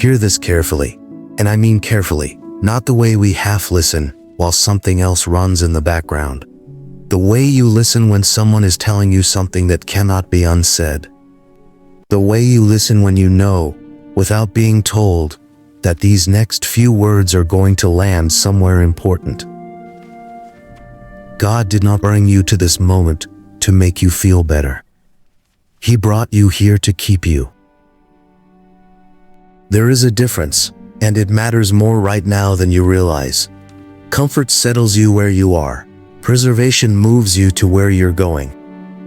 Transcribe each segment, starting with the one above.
Hear this carefully, and I mean carefully, not the way we half listen while something else runs in the background. The way you listen when someone is telling you something that cannot be unsaid. The way you listen when you know, without being told, that these next few words are going to land somewhere important. God did not bring you to this moment to make you feel better. He brought you here to keep you. There is a difference, and it matters more right now than you realize. Comfort settles you where you are. Preservation moves you to where you're going.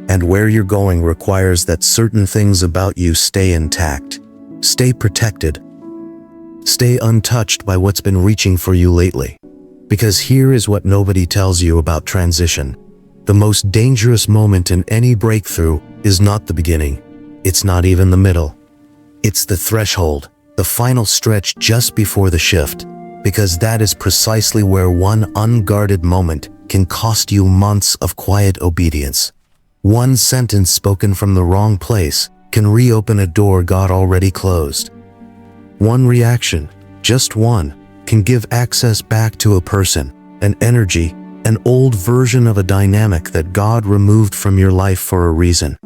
And where you're going requires that certain things about you stay intact. Stay protected. Stay untouched by what's been reaching for you lately. Because here is what nobody tells you about transition. The most dangerous moment in any breakthrough is not the beginning. It's not even the middle. It's the threshold, the final stretch just before the shift. Because that is precisely where one unguarded moment can cost you months of quiet obedience. One sentence spoken from the wrong place can reopen a door God already closed. One reaction, just one, can give access back to a person, an energy, an old version of a dynamic that God removed from your life for a reason.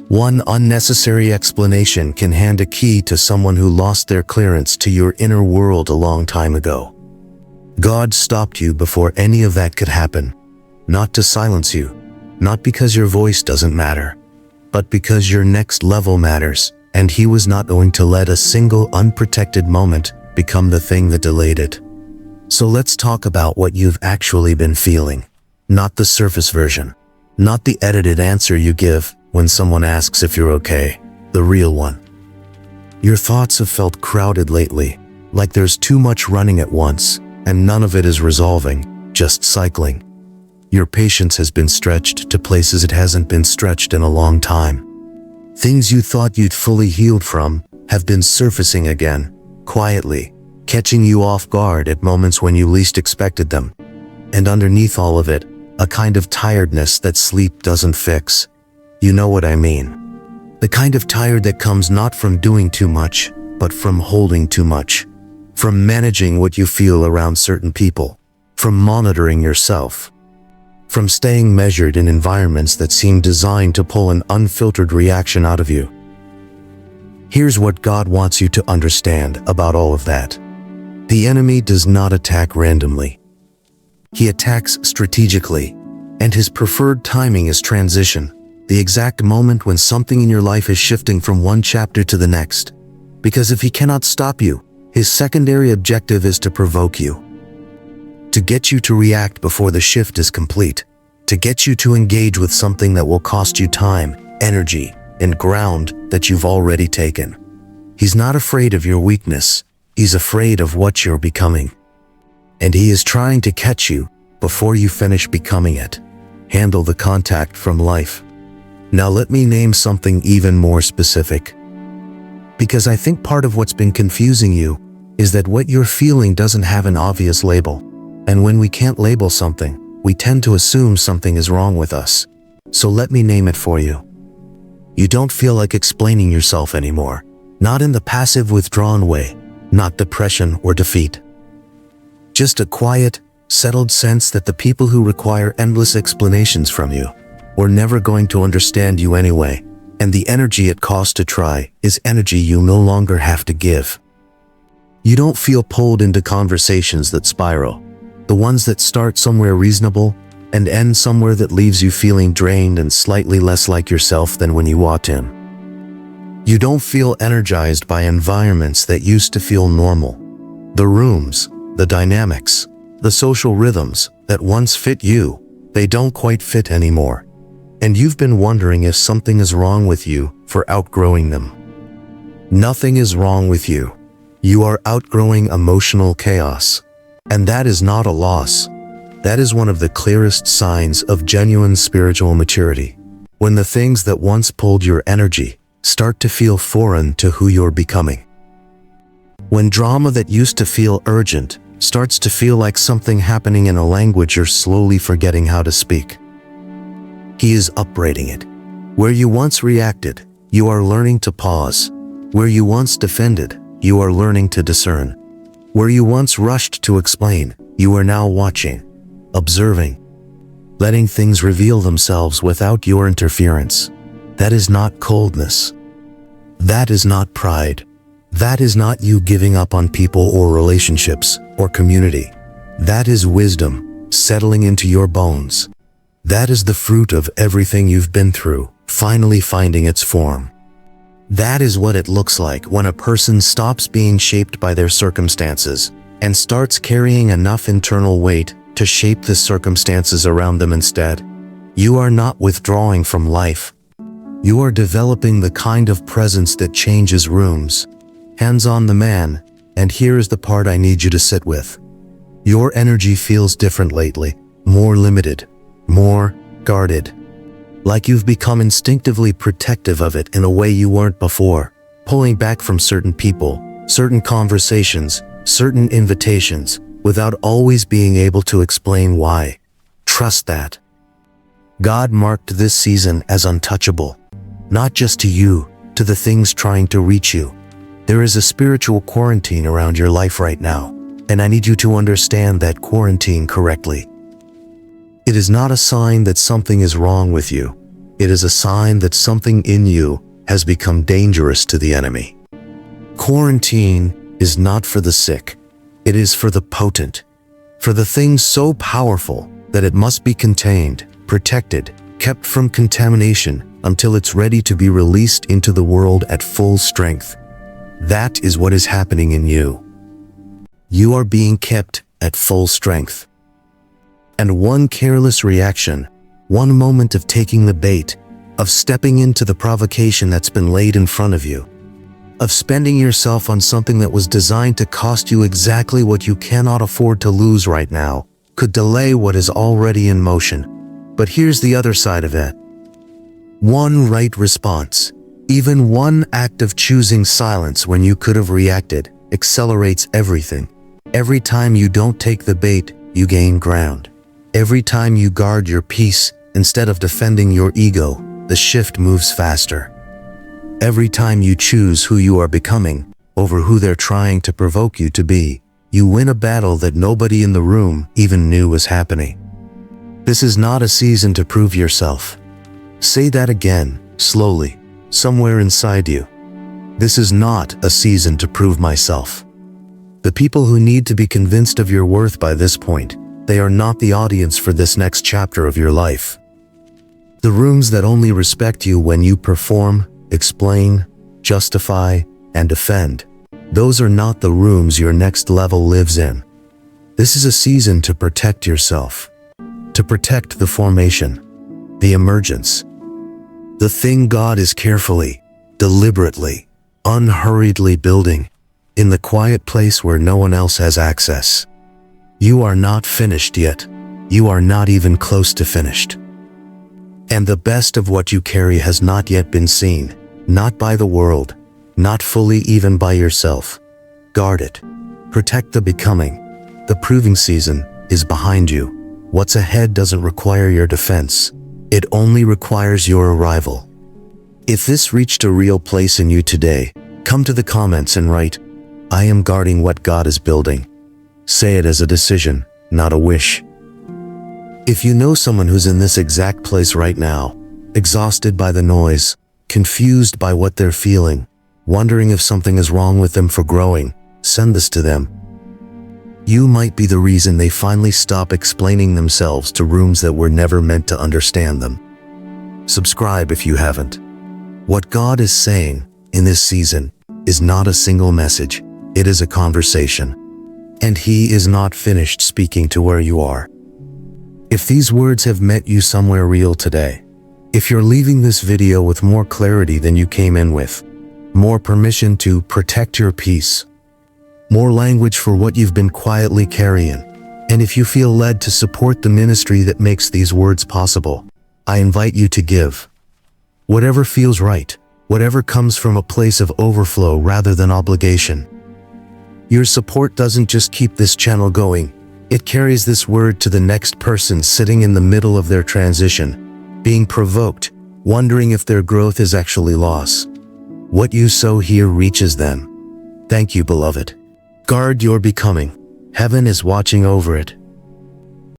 One unnecessary explanation can hand a key to someone who lost their clearance to your inner world a long time ago. God stopped you before any of that could happen, not to silence you, not because your voice doesn't matter, but because your next level matters, and He was not going to let a single unprotected moment become the thing that delayed it. So let's talk about what you've actually been feeling, not the surface version, not the edited answer you give when someone asks if you're okay, the real one. Your thoughts have felt crowded lately, like there's too much running at once, and none of it is resolving, just cycling. Your patience has been stretched to places it hasn't been stretched in a long time. Things you thought you'd fully healed from have been surfacing again, quietly, catching you off guard at moments when you least expected them. And underneath all of it, a kind of tiredness that sleep doesn't fix. You know what I mean. The kind of tired that comes not from doing too much, but from holding too much. From managing what you feel around certain people. From monitoring yourself. From staying measured in environments that seem designed to pull an unfiltered reaction out of you. Here's what God wants you to understand about all of that. The enemy does not attack randomly. He attacks strategically, and his preferred timing is transition, the exact moment when something in your life is shifting from one chapter to the next. Because if he cannot stop you, his secondary objective is to provoke you. To get you to react before the shift is complete. To get you to engage with something that will cost you time, energy, and ground that you've already taken. He's not afraid of your weakness. He's afraid of what you're becoming. And he is trying to catch you before you finish becoming it. Handle the contact from life. Now let me name something even more specific. Because I think part of what's been confusing you is that what you're feeling doesn't have an obvious label. And when we can't label something, we tend to assume something is wrong with us. So let me name it for you. You don't feel like explaining yourself anymore. Not in the passive, withdrawn way. Not depression or defeat. Just a quiet, settled sense that the people who require endless explanations from you were never going to understand you anyway, and the energy it costs to try is energy you no longer have to give. You don't feel pulled into conversations that spiral, the ones that start somewhere reasonable and end somewhere that leaves you feeling drained and slightly less like yourself than when you walked in. You don't feel energized by environments that used to feel normal. The rooms, the dynamics, the social rhythms that once fit you, they don't quite fit anymore. And you've been wondering if something is wrong with you for outgrowing them. Nothing is wrong with you. You are outgrowing emotional chaos. And that is not a loss. That is one of the clearest signs of genuine spiritual maturity. When the things that once pulled your energy start to feel foreign to who you're becoming. When drama that used to feel urgent starts to feel like something happening in a language you're slowly forgetting how to speak. He is upbraiding it. Where you once reacted, you are learning to pause. Where you once defended, you are learning to discern. Where you once rushed to explain, you are now watching, observing, letting things reveal themselves without your interference. That is not coldness. That is not pride. That is not you giving up on people or relationships or community. That is wisdom settling into your bones. That is the fruit of everything you've been through, finally finding its form. That is what it looks like when a person stops being shaped by their circumstances and starts carrying enough internal weight to shape the circumstances around them instead. You are not withdrawing from life. You are developing the kind of presence that changes rooms. Hands on the man, and here is the part I need you to sit with. Your energy feels different lately, more limited, more guarded. Like you've become instinctively protective of it in a way you weren't before, pulling back from certain people, certain conversations, certain invitations, without always being able to explain why. Trust that. God marked this season as untouchable, not just to you, to the things trying to reach you. There is a spiritual quarantine around your life right now, and I need you to understand that quarantine correctly. It is not a sign that something is wrong with you. It is a sign that something in you has become dangerous to the enemy. Quarantine is not for the sick. It is for the potent, for the things so powerful that it must be contained, protected, kept from contamination until it's ready to be released into the world at full strength. That is what is happening in you. You are being kept at full strength. And one careless reaction, one moment of taking the bait, of stepping into the provocation that's been laid in front of you, of spending yourself on something that was designed to cost you exactly what you cannot afford to lose right now, could delay what is already in motion. But here's the other side of it. One right response, even one act of choosing silence when you could have reacted, accelerates everything. Every time you don't take the bait, you gain ground. Every time you guard your peace instead of defending your ego, the shift moves faster. Every time you choose who you are becoming over who they're trying to provoke you to be, you win a battle that nobody in the room even knew was happening. This is not a season to prove yourself. Say that again, slowly, somewhere inside you. This is not a season to prove myself. The people who need to be convinced of your worth by this point, they are not the audience for this next chapter of your life. The rooms that only respect you when you perform, explain, justify, and defend, those are not the rooms your next level lives in. This is a season to protect yourself, to protect the formation, the emergence, the thing God is carefully, deliberately, unhurriedly building, in the quiet place where no one else has access. You are not finished yet. You are not even close to finished. And the best of what you carry has not yet been seen, not by the world, not fully even by yourself. Guard it. Protect the becoming. The proving season is behind you. What's ahead doesn't require your defense. It only requires your arrival. If this reached a real place in you today, come to the comments and write, "I am guarding what God is building." Say it as a decision, not a wish. If you know someone who's in this exact place right now, exhausted by the noise, confused by what they're feeling, wondering if something is wrong with them for growing, send this to them. You might be the reason they finally stop explaining themselves to rooms that were never meant to understand them. Subscribe if you haven't. What God is saying in this season is not a single message, it is a conversation. And He is not finished speaking to where you are. If these words have met you somewhere real today, if you're leaving this video with more clarity than you came in with, more permission to protect your peace, more language for what you've been quietly carrying, and if you feel led to support the ministry that makes these words possible, I invite you to give. Whatever feels right, whatever comes from a place of overflow rather than obligation. Your support doesn't just keep this channel going, it carries this word to the next person sitting in the middle of their transition, being provoked, wondering if their growth is actually loss. What you sow here reaches them. Thank you, beloved. Guard your becoming. Heaven is watching over it.